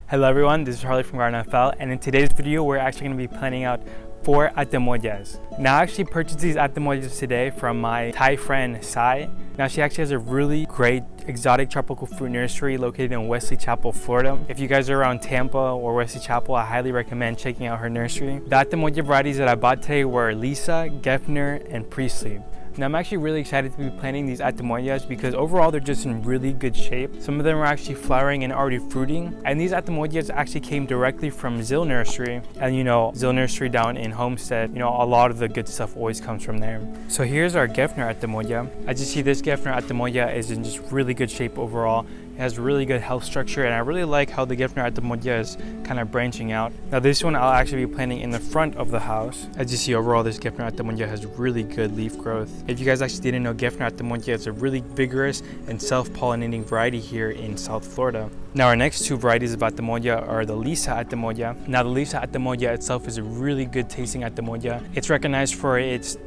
Hello everyone, this is Charlie from Garden, and in today's video we're actually going to be planning out 4 atemoyas. Now I actually purchased these atemoyas today from my Thai friend Sai. Now she actually has a really great exotic tropical fruit nursery located in Wesley Chapel, Florida. If you guys are around Tampa or Wesley Chapel, I highly recommend checking out her nursery. The atemoya varieties that I bought today were Lisa, Geffner, and Priestley. Now I'm actually really excited to be planting these atemoyas because overall they're just in really good shape. Some of them are actually flowering and already fruiting. And these atemoyas actually came directly from Zill Nursery. And you know, Zill Nursery down in Homestead, you know, a lot of the good stuff always comes from there. So here's our Geffner Atemoya. As you see, this Geffner Atemoya is in just really good shape overall. It has really good health structure, and I really like how the Geffner Atemoya is kind of branching out. Now this one I'll actually be planting in the front of the house. As you see, overall this Geffner Atemoya has really good leaf growth. If you guys actually didn't know, Geffner Atemoya is a really vigorous and self-pollinating variety here in South Florida. Now our next 2 varieties of atemoya are the Lisa Atemoya. Now the Lisa Atemoya itself is a really good tasting atemoya. It's recognized for its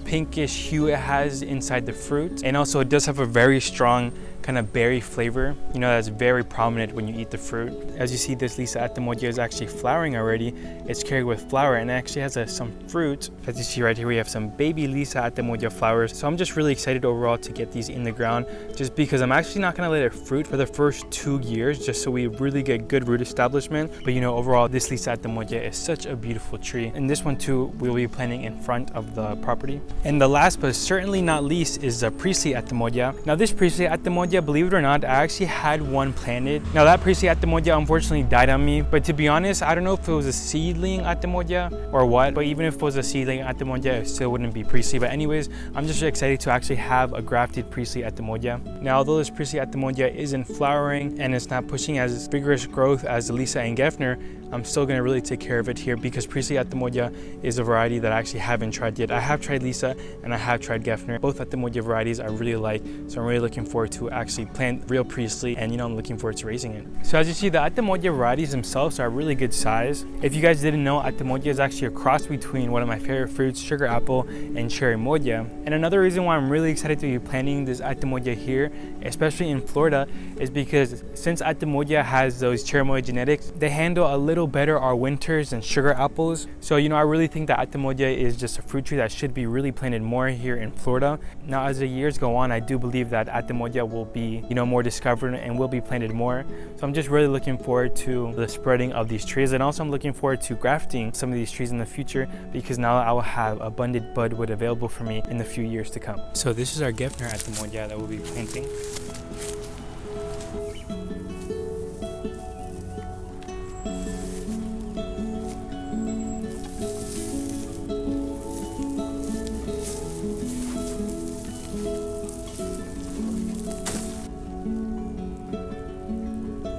pinkish hue it has inside the fruit, and also it does have a very strong kind of berry flavor, you know, that's very prominent when you eat the fruit. As you see, this Lisa Atemoya is actually flowering already. It's carried with flower and it actually has some fruit. As you see right here, we have some baby Lisa Atemoya flowers. So I'm just really excited overall to get these in the ground, just because I'm actually not gonna let it fruit for the first 2 years, just so we really get good root establishment. But you know, overall, this Lisa Atemoya is such a beautiful tree. And this one too, we'll be planting in front of the property. And the last but certainly not least is the Priestley Atemoya. Now this Priestley Atemoya, believe it or not, I actually had one planted. Now that Priestley Atemoya unfortunately died on me, but to be honest, I don't know if it was a seedling atemoya or what, but even if it was a seedling atemoya, it still wouldn't be Priestley. But anyways, I'm just excited to actually have a grafted Priestley Atemoya. Now although this Priestley Atemoya isn't flowering and it's not pushing as vigorous growth as the Lisa and Geffner, I'm still gonna really take care of it here because Priestley Atemoya is a variety that I actually haven't tried yet. I have tried Lisa and I have tried Geffner. Both atemoya varieties I really like, so I'm really looking forward to actually plant real Priestley, and you know, I'm looking forward to raising it. So as you see, the atemoya varieties themselves are really good size. If you guys didn't know, atemoya is actually a cross between one of my favorite fruits, sugar apple, and cherimoya. And another reason why I'm really excited to be planting this atemoya here, especially in Florida, is because since atemoya has those cherimoya genetics, they handle a little better our winters than sugar apples. So you know, I really think that atemoya is just a fruit tree that should be really planted more here in Florida. Now as the years go on, I do believe that atemoya will be, you know, more discovered and will be planted more. So I'm just really looking forward to the spreading of these trees, and also I'm looking forward to grafting some of these trees in the future, because now I will have abundant budwood available for me in the few years to come. So this is our Geffner Atemoya that we'll be planting.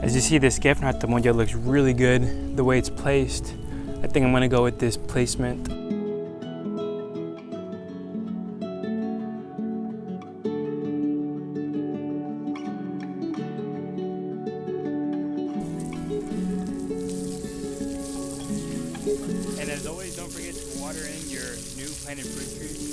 As you see, this Geffner Atemoya looks really good the way it's placed. I think I'm gonna go with this placement. And as always, don't forget to water in your new planted fruit trees.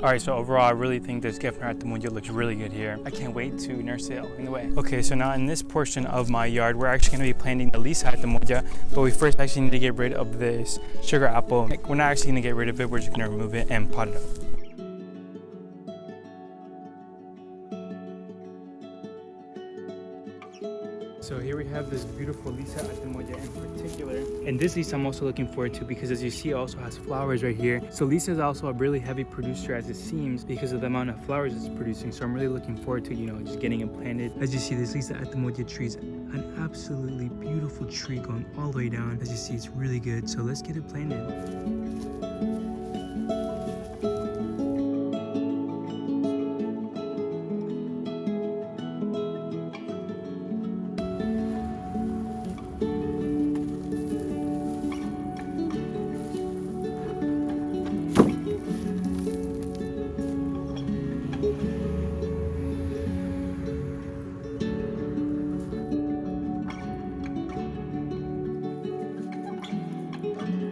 Alright, so overall I really think this Geffner Atemoya looks really good here. I can't wait to nurse it in the way. Okay, so now in this portion of my yard, we're actually going to be planting the Lisa Atemoya, but we first actually need to get rid of this sugar apple. We're not actually going to get rid of it, we're just going to remove it and pot it up. So here we have this beautiful Lisa Atemoya in particular. And this Lisa I'm also looking forward to because, as you see, it also has flowers right here. So Lisa is also a really heavy producer, as it seems, because of the amount of flowers it's producing. So I'm really looking forward to, you know, just getting it planted. As you see, this Lisa Atemoya tree is an absolutely beautiful tree going all the way down. As you see, it's really good. So let's get it planted.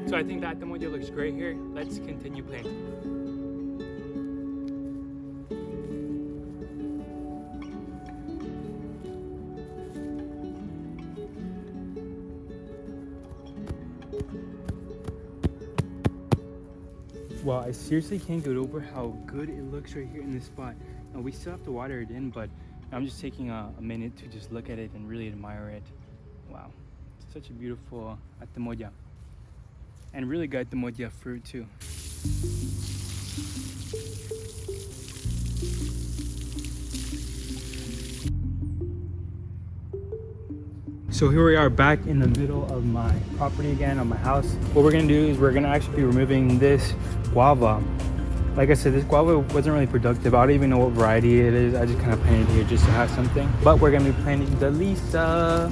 So I think that atemoya looks great here. Let's continue planting. Wow, I seriously can't get over how good it looks right here in this spot. Now, we still have to water it in, but I'm just taking a minute to just look at it and really admire it. Wow, it's such a beautiful atemoya. And really good atemoya fruit too. So here we are back in the middle of my property again, on my house. What we're gonna do is we're gonna actually be removing this guava. Like I said, this guava wasn't really productive. I don't even know what variety it is. I just kind of planted it here just to have something. But we're gonna be planting the Lisa.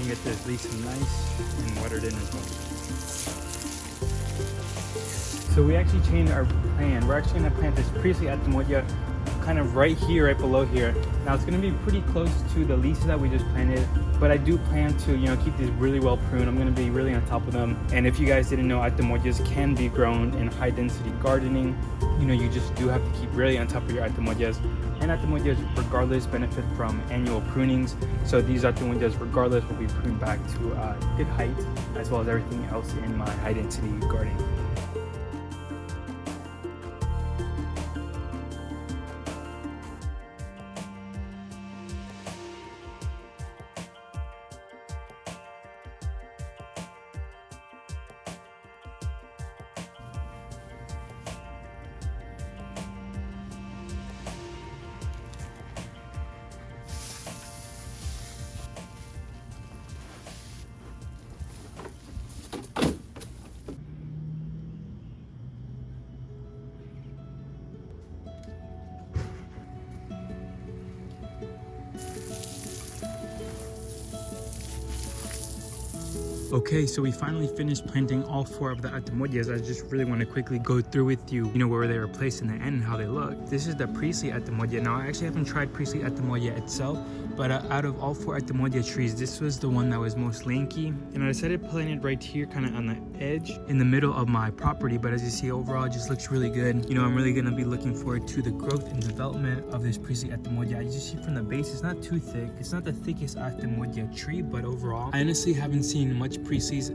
Get this Lisa nice and watered in as well. So we actually changed our plan. We're actually going to plant this Priestley atemoya kind of right here, right below here. Now it's going to be pretty close to the Lisa that we just planted, but I do plan to, keep these really well pruned. I'm going to be really on top of them. And if you guys didn't know, atemoyas can be grown in high density gardening. You just do have to keep really on top of your atemoyas. And atemoyas, regardless, benefit from annual prunings. So these atemoyas, regardless, will be pruned back to a good height, as well as everything else in my high density garden. Okay, so we finally finished planting all 4 of the atemoyas. I just really want to quickly go through with you, where they were placed in the end and how they look. This is the Priestley atemoya. Now, I actually haven't tried Priestley atemoya itself, but out of all 4 atemoya trees, this was the one that was most lanky. And I decided to plant it right here, kind of on the edge, in the middle of my property. But as you see, overall, it just looks really good. I'm really going to be looking forward to the growth and development of this Priestley atemoya. As you see from the base, it's not too thick. It's not the thickest atemoya tree, but overall, I honestly haven't seen much Priestleys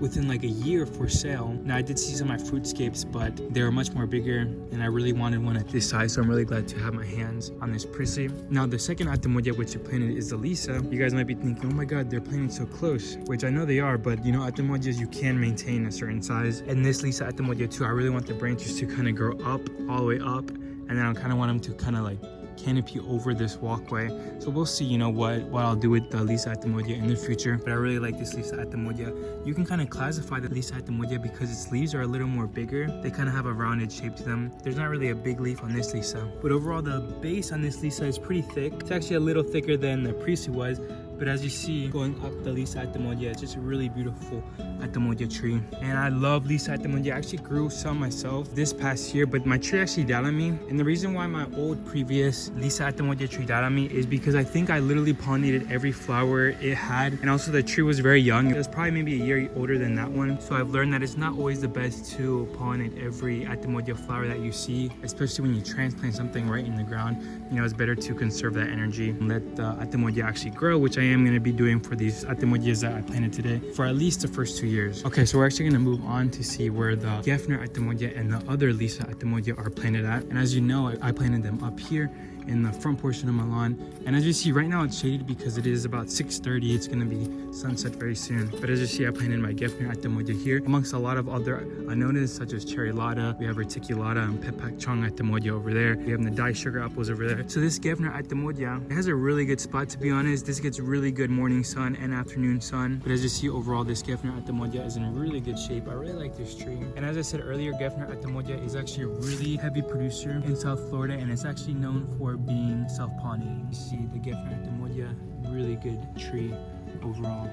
within like a year for sale. Now, I did see some of my fruitscapes, but they were much more bigger, and I really wanted one at this size, so I'm really glad to have my hands on this Priestley. Now, the second atemoya which I planted is the Lisa. You guys might be thinking, oh my god, they're planting so close, which I know they are, but atemoyas, you can maintain a certain size. And this Lisa atemoya too, I really want the branches to kind of grow up, all the way up, and then I kind of want them to kind of like canopy over this walkway. So we'll see, what I'll do with the Lisa atemoya in the future. But I really like this Lisa atemoya. You can kind of classify the Lisa atemoya because its leaves are a little more bigger. They kind of have a rounded shape to them. There's not really a big leaf on this Lisa, but overall the base on this Lisa is pretty thick. It's actually a little thicker than the Priestley was. But as you see, going up the Lisa atemoya, it's just a really beautiful atemoya tree. And I love Lisa atemoya. I actually grew some myself this past year, but my tree actually died on me. And the reason why my old previous Lisa atemoya tree died on me is because I think I literally pollinated every flower it had. And also the tree was very young. It was probably maybe a year older than that one. So I've learned that it's not always the best to pollinate every atemoya flower that you see, especially when you transplant something right in the ground. It's better to conserve that energy and let the atemoya actually grow, which I am going to be doing for these atemoyas that I planted today for at least the first 2 years. Okay, so we're actually going to move on to see where the Geffner Atemoya and the other Lisa atemoya are planted at. And as you know, I planted them up here in the front portion of my lawn. And as you see, right now it's shaded because it is about 6:30. It's going to be sunset very soon. But as you see, I planted my Geffner Atemoya here amongst a lot of other Annonaceae such as cherimoya. We have reticulata and pepak chong atemoya over there. We have Nadai sugar apples over there. So this Geffner Atemoya, it has a really good spot, to be honest. This gets really good morning sun and afternoon sun. But as you see, overall, this Geffner Atemoya is in really good shape. I really like this tree. And as I said earlier, Geffner Atemoya is actually a really heavy producer in South Florida, and it's actually known for being self-pollinating. You see the Geffner Atemoya, really good tree overall.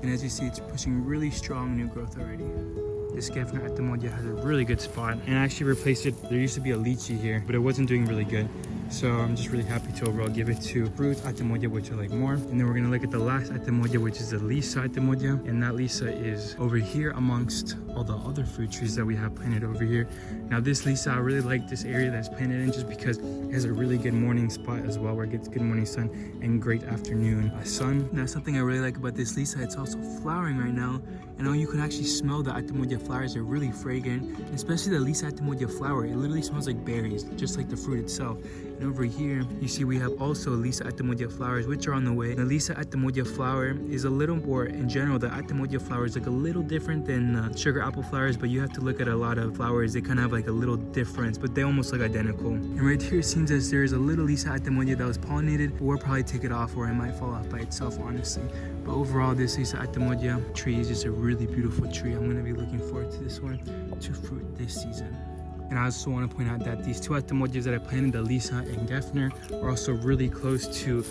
And as you see, it's pushing really strong new growth already. this Geffner Atemoya has a really good spot, and I actually replaced it. There used to be a lychee here, but it wasn't doing really good. So I'm just really happy to overall give it to fruit atemoya, which I like more. And then we're gonna look at the last atemoya, which is the Lisa atemoya. And that Lisa is over here amongst all the other fruit trees that we have planted over here. Now this Lisa, I really like this area that's planted in just because it has a really good morning spot as well, where it gets good morning sun and great afternoon sun. Now something I really like about this Lisa, it's also flowering right now. And you can actually smell the atemoya flowers. They're really fragrant, and especially the Lisa atemoya flower. It literally smells like berries, just like the fruit itself. And over here, you see we have also Lisa atemoya flowers, which are on the way. The Lisa atemoya flower is a little more, in general, the atemoya flower is like a little different than sugar apple flowers, but you have to look at a lot of flowers. They kind of have like a little difference, but they almost look identical. And right here, it seems as there's a little Lisa atemoya that was pollinated, but we'll probably take it off, or it might fall off by itself, honestly. But overall, this Lisa atemoya tree is just a really beautiful tree. I'm going to be looking forward to this one to fruit this season. And I also want to point out that these two atemoyas that I planted, the Lisa and Geffner, are also really close to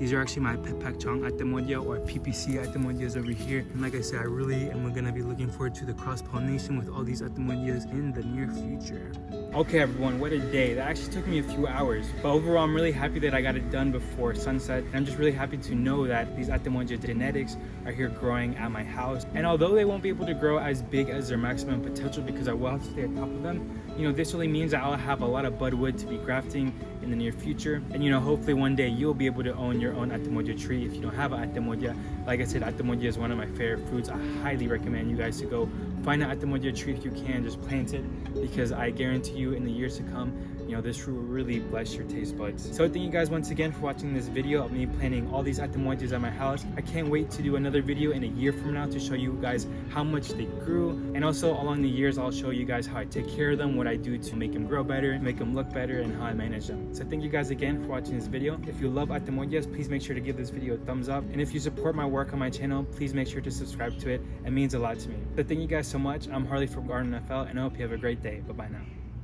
these are actually my Pepakchang atemoya or PPC atemoyas over here. And like I said, I really am going to be looking forward to the cross-pollination with all these atemoyas in the near future. Okay everyone, what a day. That actually took me a few hours, but overall I'm really happy that I got it done before sunset. And I'm just really happy to know that these atemoya genetics are here growing at my house. And although they won't be able to grow as big as their maximum potential because I will have to stay on top of them, you know, this really means that I'll have a lot of budwood to be grafting in the near future. And you know, hopefully one day you'll be able to own your own atemoya tree if you don't have an atemoya. Like I said, atemoya is one of my favorite fruits. I highly recommend you guys to go find an atemoya tree if you can, just plant it, because I guarantee you in the years to come, you know, this fruit will really bless your taste buds. So thank you guys once again for watching this video of me planting all these atemoyas at my house. I can't wait to do another video in a year from now to show you guys how much they grew, and also along the years I'll show you guys how I take care of them, what I do to make them grow better, make them look better, and how I manage them. So thank you guys again for watching this video. If you love atemoyas, please make sure to give this video a thumbs up, and if you support my work on my channel, please make sure to subscribe to it. It means a lot to me. So thank you guys so much. I'm Harley from Garden NFL, and I hope you have a great day. Bye bye now.